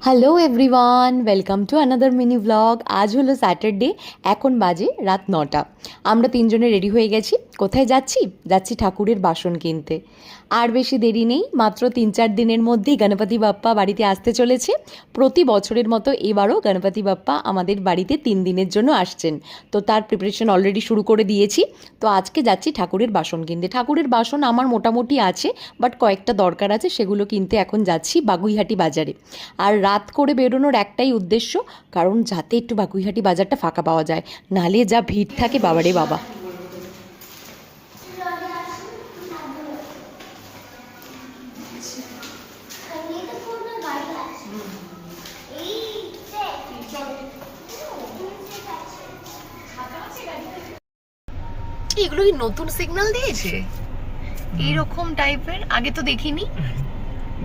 Hello everyone, welcome to another mini blog. আজ হলো Saturday, এখন বাজে রাত 9টা। আমরা তিনজনে রেডি হয়ে গেছি। কোথায় যাচ্ছি? যাচ্ছি ঠাকুরের বাসন কিনতে। আর বেশি দেরি নেই, মাত্র 3-4 দিনের মধ্যেই গণপতি বাপ্পা বাড়িতে আসতে চলেছে। প্রতি বছরের মতো এবারও গণপতি বাপ্পা আমাদের বাড়িতে 3 দিনের জন্য আসছেন। তো তার প্রিপারেশন অলরেডি শুরু করে দিয়েছি। তো আজকে যাচ্ছি ঠাকুরের বাসন কিনতে। ঠাকুরের বাসন আমার মোটামুটি আছে, বাট কয়েকটা দরকার আছে, সেগুলো কিনতে এখন যাচ্ছি বাগুইহাটি বাজারে। আর রাত করে বেরোনোর একটাই উদ্দেশ্য, কারণ যাতে একটু বাগুইহাটি বাজারটা ফাঁকা পাওয়া যায়, নালে যা ভিড় থাকে বাবারে বাবা। এগুলো কি নতুন সিগন্যাল দিয়েছে এইরকম টাইপের? আগে তো দেখিনি।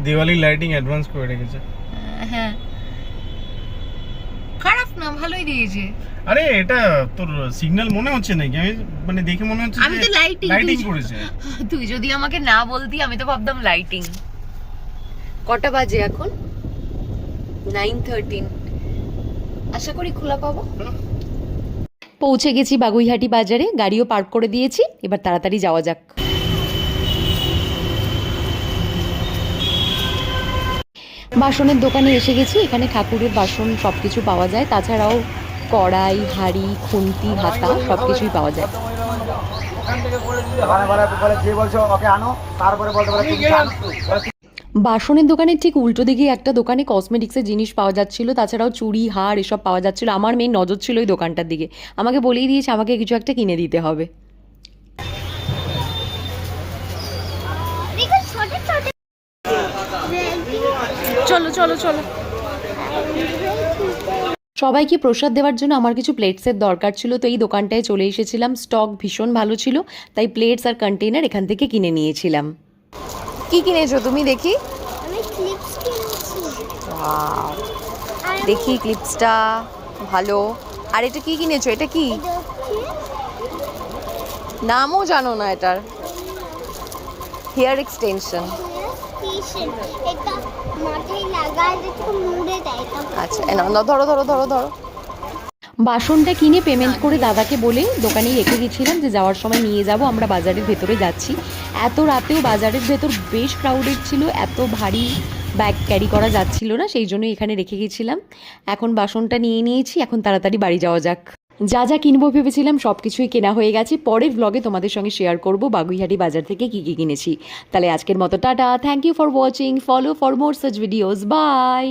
দিওয়ালি লাইটিং অ্যাডভান্স করে রেখেছে। হ্যাঁ, খারাপ না, ভালোই দিয়েছে। আরে এটা তোর সিগন্যাল মনে হচ্ছে নাকি? আমি মানে দেখে মনে হচ্ছে আমি তো লাইটিং করেছে। তুই যদি আমাকে না বলতি, আমি তো ভাবতাম লাইটিং। কটা বাজে এখন? 9:13। আশা করি খোলা পাবো। পৌঁছে গেছি বাগুইহাটি বাজারে, গাড়িও পার্ক করে দিয়েছি, এবার তাড়াতাড়ি যাওয়া যাক। বাসনের দোকানে এসে গেছি। এখানে ঠাকুরের বাসন সব কিছু পাওয়া যায়, তাছাড়াও কড়াই, হাঁড়ি, খুন্তি, হাতা সব কিছুই পাওয়া যায়। বাসনের দোকানের ঠিক উল্টো দিকে একটা দোকানে কসমেটিক্সের জিনিস পাওয়া যাচ্ছিল, তাছাড়াও চুড়ি, হার এসব পাওয়া যাচ্ছিল। আমার মেন নজর ছিল ওই দোকানটার দিকে। আমাকে বলেই দিয়েছে আমাকে কিছু একটা কিনে দিতে হবে। চলো চলো চলো। সবাইকে প্রসাদ দেওয়ার জন্য আমার কিছু প্লেটসের দরকার ছিল, তো এই দোকানটায় চলে এসেছিলাম। স্টক ভীষণ ভালো ছিল, তাই প্লেটস আর কন্টেনার এখান থেকে কিনে নিয়েছিলাম। কি কিনেছো তুমি? দেখি। আমি ক্লিপস কিনেছি। ওয়াও, দেখি ক্লিপসটা ভালো। আর এটা কি কিনেছো? এটা কি? এটা হচ্ছে নামও জানো না এটার? Hair extension. স্টেশন। এটা মাথায় লাগায় দেখো মুড়ে দেয়। আচ্ছা, ধরো ধরো ধরো ধরো। বাসনটা কিনে পেমেন্ট করে দাদাকে বলে দোকানেই রেখে গেছিলাম যে যাওয়ার সময় নিয়ে যাব। আমরা বাজারের ভেতরে যাচ্ছি। এত রাতেও বাজারের ভেতর বেশ ক্রাউডেড ছিল, এত ভারী ব্যাগ ক্যারি করা যাচ্ছিল না, সেই জন্য এখানে রেখে গেছিলাম। এখন বাসনটা নিয়ে নিয়েছি, এখন তাড়াতাড়ি বাড়ি যাওয়া যাক। যা যা কিনবো ভেবেছিলাম সব কিছুই কেনা হয়ে গেছে। পরের ব্লগে তোমাদের সঙ্গে শেয়ার করব বাগুইহাটি বাজার থেকে কী কী কিনেছি। তাহলে আজকের মতো tata, thank you for watching, follow for more such videos, by.